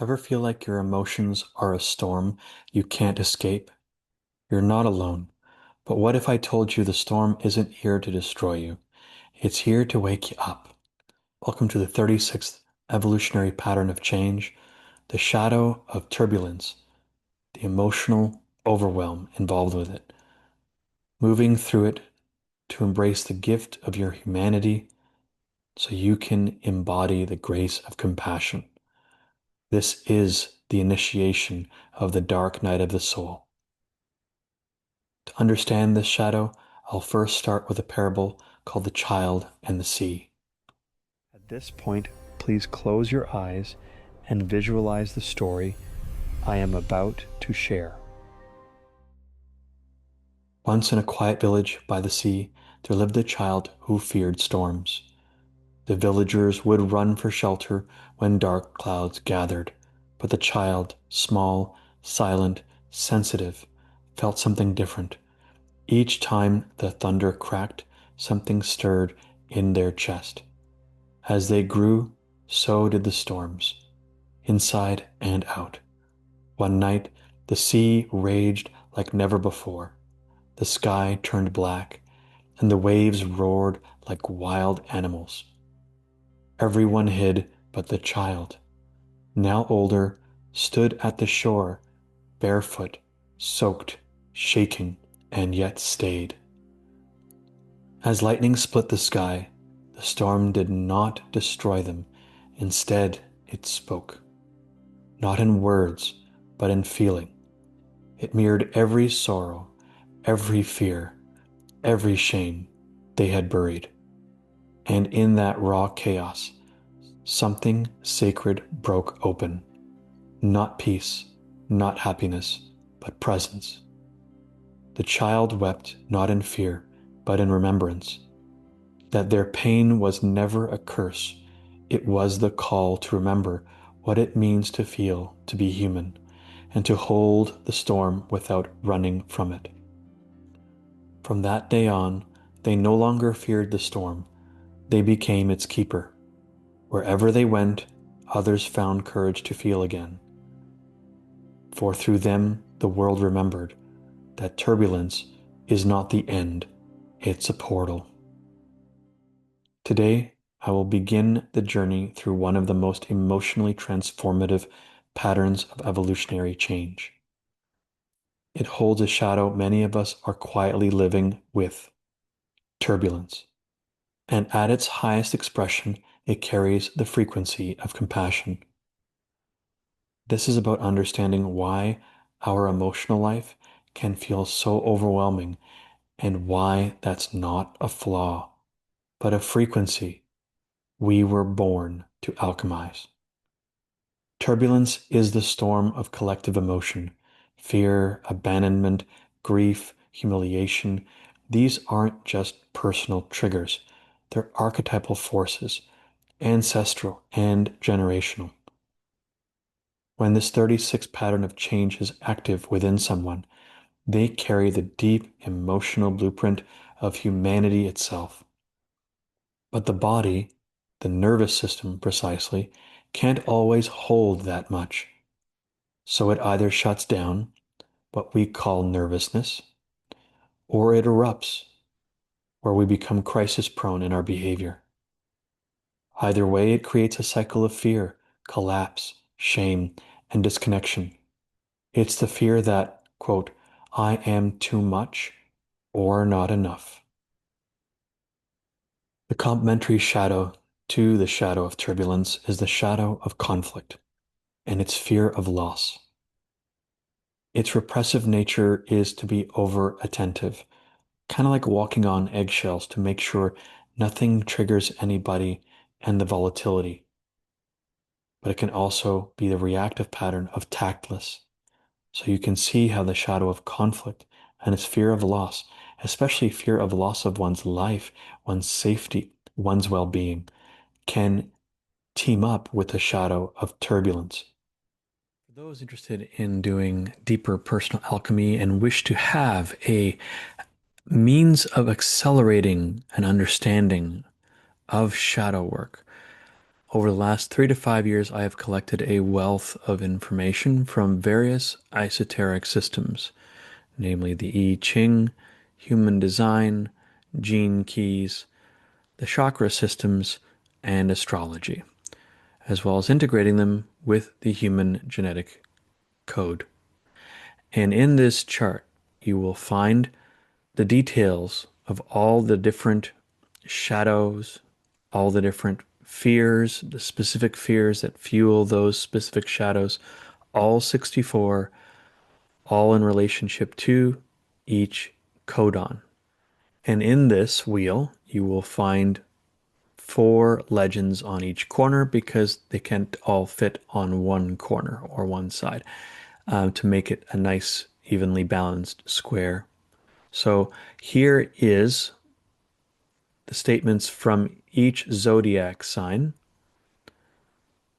Ever feel like your emotions are a storm you can't escape? You're not alone. But what if I told you the storm isn't here to destroy you? It's here to wake you up. Welcome to the 36th evolutionary pattern of change, the shadow of turbulence, the emotional overwhelm involved with it. Moving through it to embrace the gift of your humanity so you can embody the grace of compassion. This is the initiation of the dark night of the soul. To understand this shadow, I'll first start with a parable called The Child and the Sea. At this point, please close your eyes and visualize the story I am about to share. Once in a quiet village by the sea, there lived a child who feared storms. The villagers would run for shelter when dark clouds gathered, but the child, small, silent, sensitive, felt something different. Each time the thunder cracked, something stirred in their chest. As they grew, so did the storms, inside and out. One night, the sea raged like never before. The sky turned black, and the waves roared like wild animals. Everyone hid but the child, now older, stood at the shore, barefoot, soaked, shaking, and yet stayed. As lightning split the sky, the storm did not destroy them. Instead, it spoke. Not in words, but in feeling. It mirrored every sorrow, every fear, every shame they had buried. And in that raw chaos, something sacred broke open. Not peace, not happiness, but presence. The child wept not in fear, but in remembrance. That their pain was never a curse. It was the call to remember what it means to feel, to be human, and to hold the storm without running from it. From that day on, they no longer feared the storm. They became its keeper. Wherever they went, others found courage to feel again. For through them, the world remembered that turbulence is not the end, it's a portal. Today, I will begin the journey through one of the most emotionally transformative patterns of evolutionary change. It holds a shadow many of us are quietly living with: turbulence. And at its highest expression, it carries the frequency of compassion. This is about understanding why our emotional life can feel so overwhelming and why that's not a flaw, but a frequency we were born to alchemize. Turbulence is the storm of collective emotion: fear, abandonment, grief, humiliation. These aren't just personal triggers, they're archetypal forces, ancestral and generational. When this 36 pattern of change is active within someone, they carry the deep emotional blueprint of humanity itself. But the body, the nervous system precisely, can't always hold that much. So it either shuts down, what we call nervousness, or it erupts, where we become crisis prone in our behavior. Either way, it creates a cycle of fear, collapse, shame, and disconnection. It's the fear that, quote, I am too much or not enough. The complementary shadow to the shadow of turbulence is the shadow of conflict and its fear of loss. Its repressive nature is to be over attentive, kind of like walking on eggshells to make sure nothing triggers anybody and the volatility. But it can also be the reactive pattern of tactless. So you can see how the shadow of conflict and its fear of loss, especially fear of loss of one's life, one's safety, one's well-being, can team up with the shadow of turbulence. For those interested in doing deeper personal alchemy and wish to have a means of accelerating an understanding of shadow work, Over the last 3 to 5 years, I have collected a wealth of information from various esoteric systems, namely the I Ching, human design, gene keys, the chakra systems, and astrology, as well as integrating them with the human genetic code. And in this chart, you will find the details of all the different shadows, all the different fears, the specific fears that fuel those specific shadows, all 64, all in relationship to each codon. And in this wheel, you will find 4 legends on each corner because they can't all fit on one corner or one side to make it a nice, evenly balanced square. So here is the statements from each zodiac sign.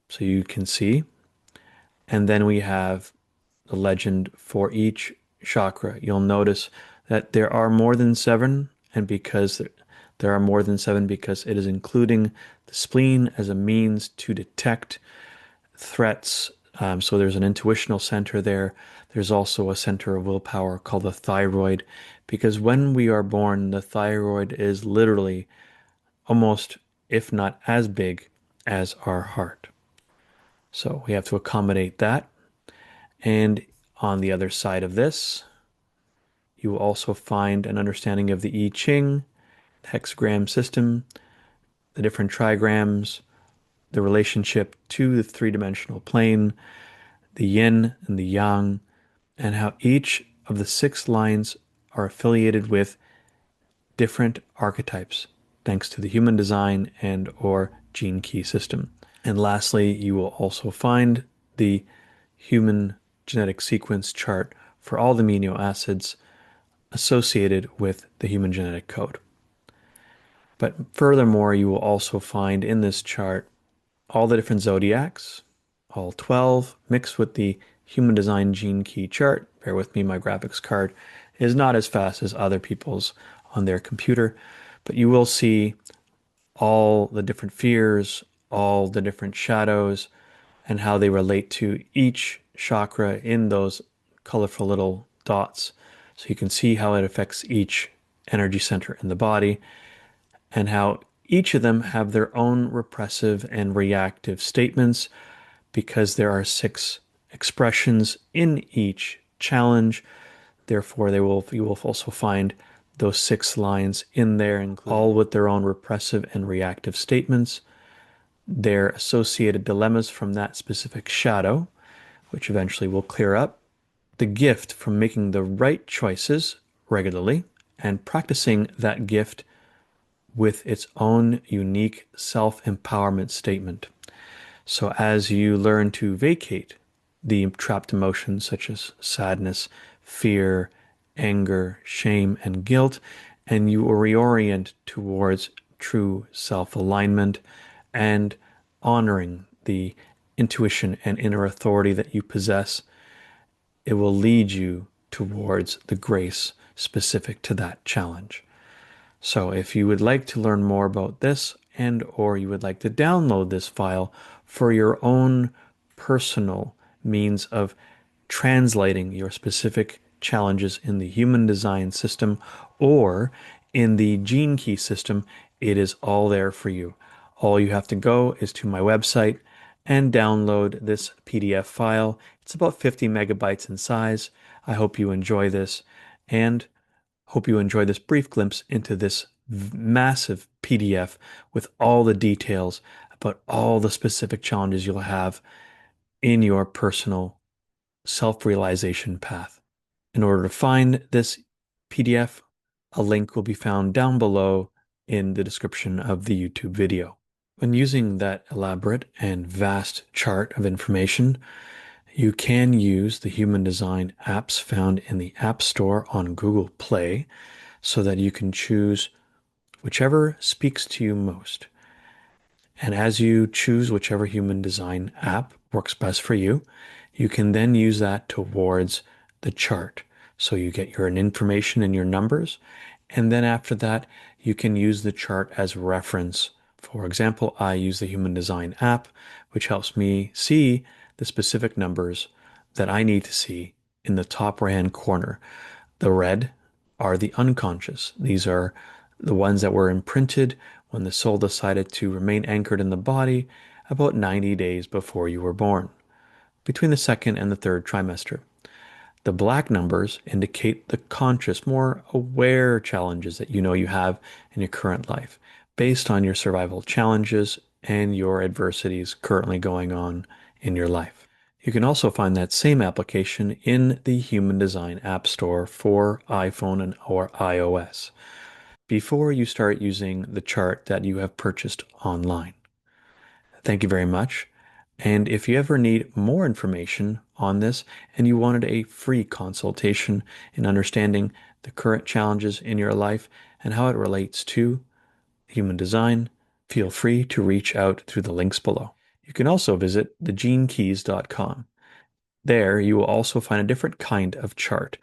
So you can see. And then we have the legend for each chakra. You'll notice that there are more than 7, and because there are more than 7, because it is including the spleen as a means to detect threats. So there's an intuitional center there. There's also a center of willpower called the thyroid, because when we are born, the thyroid is literally almost, if not as big as our heart. So we have to accommodate that. And on the other side of this, you will also find an understanding of the I Ching, hexagram system, the different trigrams, the relationship to the three-dimensional plane, the yin and the yang, and how each of the 6 lines are affiliated with different archetypes, thanks to the human design and or gene key system. And lastly, you will also find the human genetic sequence chart for all the amino acids associated with the human genetic code. But furthermore, you will also find in this chart all the different zodiacs, all 12, mixed with the human design gene key chart. Bear with me, my graphics card is not as fast as other people's on their computer, but you will see all the different fears, all the different shadows, and how they relate to each chakra in those colorful little dots. So you can see how it affects each energy center in the body and how each of them have their own repressive and reactive statements because there are 6 expressions in each challenge. Therefore, you will also find those 6 lines in there, all with their own repressive and reactive statements, their associated dilemmas from that specific shadow, which eventually will clear up, the gift from making the right choices regularly and practicing that gift with its own unique self-empowerment statement. So as you learn to vacate the trapped emotions such as sadness, fear, anger, shame, and guilt, and you reorient towards true self-alignment and honoring the intuition and inner authority that you possess, it will lead you towards the grace specific to that challenge. So if you would like to learn more about this and or you would like to download this file for your own personal means of translating your specific challenges in the human design system or in the gene key system, it is all there for you. All you have to go is to my website and download this PDF file. It's about 50 megabytes in size. I hope you enjoy this and hope you enjoy this brief glimpse into this massive PDF with all the details about all the specific challenges you'll have in your personal self-realization path. In order to find this PDF, a link will be found down below in the description of the YouTube video. When using that elaborate and vast chart of information, you can use the human design apps found in the App Store on Google Play so that you can choose whichever speaks to you most. And as you choose whichever human design app works best for you, you can then use that towards the chart. So you get your information and your numbers. And then after that, you can use the chart as reference For example, I use the Human Design app, which helps me see the specific numbers that I need to see in the top right-hand corner. The red are the unconscious. These are the ones that were imprinted when the soul decided to remain anchored in the body about 90 days before you were born, between the second and the third trimester. The black numbers indicate the conscious, more aware challenges that you know you have in your current life, based on your survival challenges and your adversities currently going on in your life. You can also find that same application in the Human Design App Store for iPhone and or iOS before you start using the chart that you have purchased online. Thank you very much. And if you ever need more information on this and you wanted a free consultation in understanding the current challenges in your life and how it relates to human design, feel free to reach out through the links below. You can also visit thegenekeys.com. There, you will also find a different kind of chart.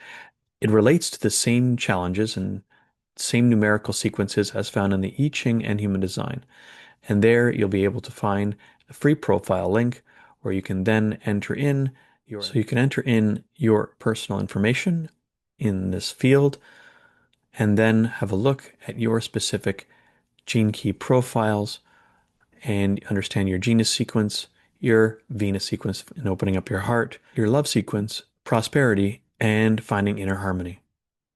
It relates to the same challenges and same numerical sequences as found in the I Ching and Human Design. And there you'll be able to find a free profile link where you can then enter in your personal information in this field and then have a look at your specific gene key profiles and understand your genus sequence, your Venus sequence in opening up your heart, your love sequence, prosperity, and finding inner harmony.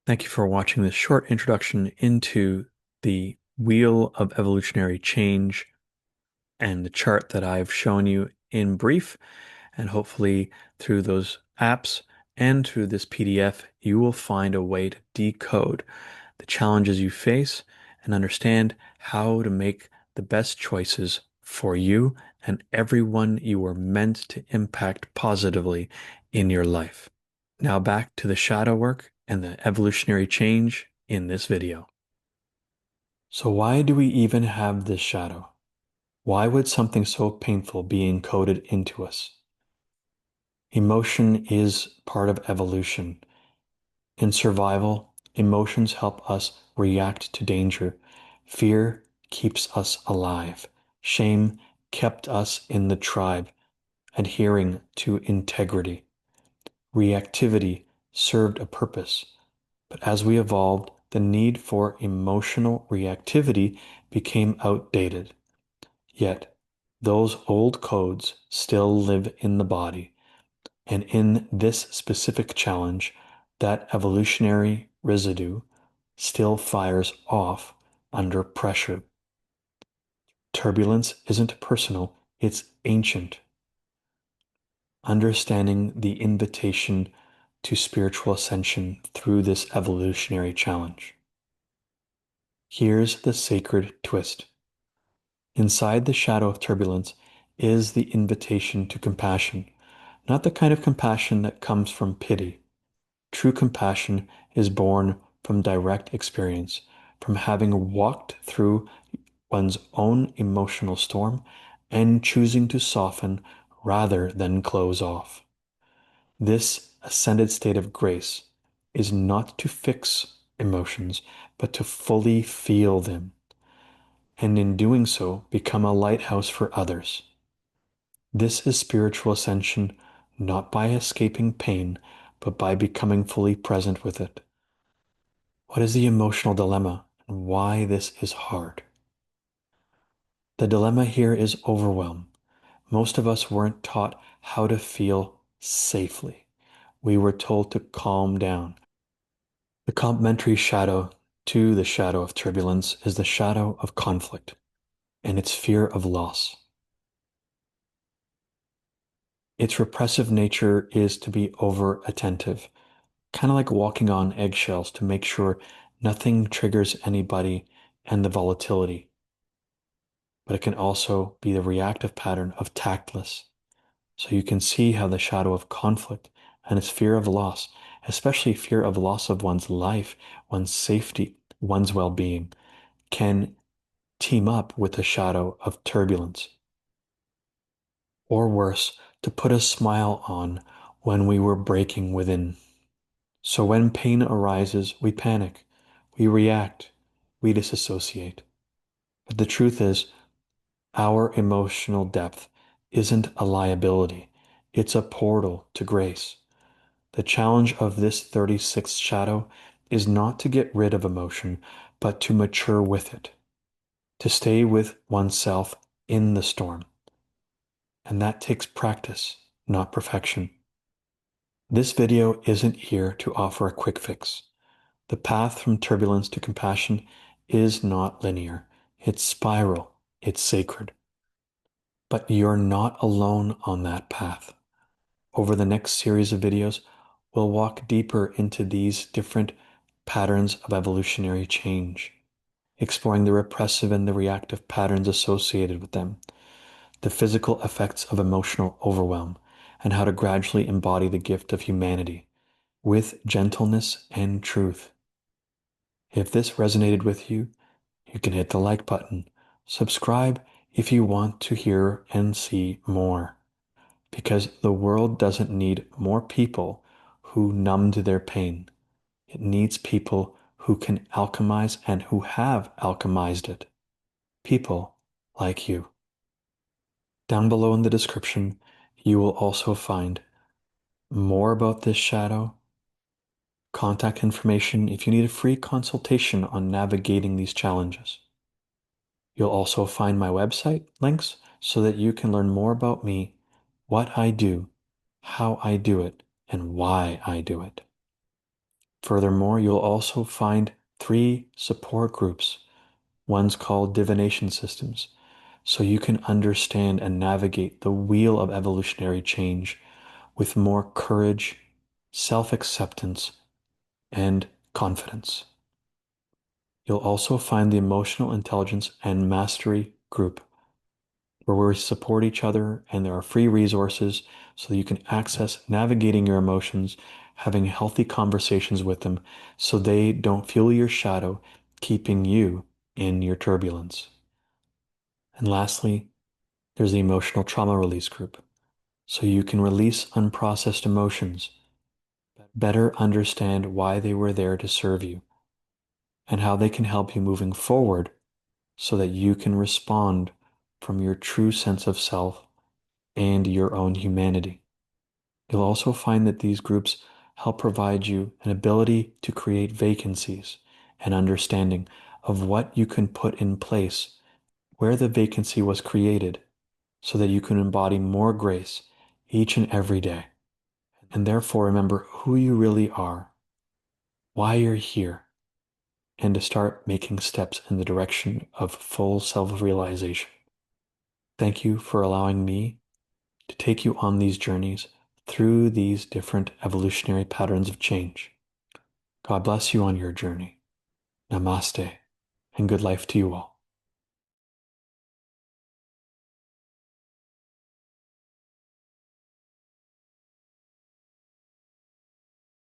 Thank you for watching this short introduction into the Wheel of Evolutionary Change and the chart that I've shown you in brief. And hopefully through those apps and through this PDF, you will find a way to decode the challenges you face and understand how to make the best choices for you and everyone you were meant to impact positively in your life. Now back to the shadow work and the evolutionary change in this video. So why do we even have this shadow? Why would something so painful be encoded into us? Emotion is part of evolution. In survival, emotions help us react to danger. Fear keeps us alive. Shame kept us in the tribe, adhering to integrity. Reactivity served a purpose. But as we evolved, the need for emotional reactivity became outdated. Yet, those old codes still live in the body. And in this specific challenge, that evolutionary residue still fires off under pressure. Turbulence isn't personal, it's ancient. Understanding the invitation to spiritual ascension through this evolutionary challenge. Here's the sacred twist. Inside the shadow of turbulence is the invitation to compassion, not the kind of compassion that comes from pity. True compassion is born from direct experience, from having walked through one's own emotional storm and choosing to soften rather than close off. This ascended state of grace is not to fix emotions, but to fully feel them, and in doing so, become a lighthouse for others. This is spiritual ascension, not by escaping pain, but by becoming fully present with it. What is the emotional dilemma and why this is hard? The dilemma here is overwhelm. Most of us weren't taught how to feel safely. We were told to calm down. The complementary shadow to the shadow of turbulence is the shadow of conflict and its fear of loss. Its repressive nature is to be over attentive, kind of like walking on eggshells to make sure nothing triggers anybody and the volatility. But it can also be the reactive pattern of tactless. So you can see how the shadow of conflict and its fear of loss, especially fear of loss of one's life, one's safety, one's well-being, can team up with the shadow of turbulence. Or worse, to put a smile on when we were breaking within. So when pain arises, we panic, we react, we disassociate. But the truth is, Our emotional depth isn't a liability, it's a portal to grace. The challenge of this 36th shadow is not to get rid of emotion, but to mature with it, to stay with oneself in the storm. And that takes practice, not perfection. This video isn't here to offer a quick fix. The path from turbulence to compassion is not linear. It's spiral. It's sacred. But you're not alone on that path. Over the next series of videos, we'll walk deeper into these different patterns of evolutionary change, exploring the repressive and the reactive patterns associated with them, the physical effects of emotional overwhelm, and how to gradually embody the gift of humanity with gentleness and truth. If this resonated with you, you can hit the like button. Subscribe if you want to hear and see more, because the world doesn't need more people who numbed their pain. It needs people who can alchemize and who have alchemized it. People like you. Down below in the description, you will also find more about this shadow, contact information if you need a free consultation on navigating these challenges. You'll also find my website links so that you can learn more about me, what I do, how I do it, and why I do it. Furthermore, you'll also find 3 support groups. One's called Divination Systems, so you can understand and navigate the wheel of evolutionary change with more courage, self-acceptance, and confidence. You'll also find the Emotional Intelligence and Mastery group, where we support each other and there are free resources so that you can access navigating your emotions, having healthy conversations with them so they don't fuel your shadow, keeping you in your turbulence. And lastly, there's the Emotional Trauma Release group, so you can release unprocessed emotions, better understand why they were there to serve you, and how they can help you moving forward so that you can respond from your true sense of self and your own humanity. You'll also find that these groups help provide you an ability to create vacancies and understanding of what you can put in place where the vacancy was created so that you can embody more grace each and every day. And therefore remember who you really are, why you're here, and to start making steps in the direction of full self-realization. Thank you for allowing me to take you on these journeys through these different evolutionary patterns of change. God bless you on your journey. Namaste, and good life to you all.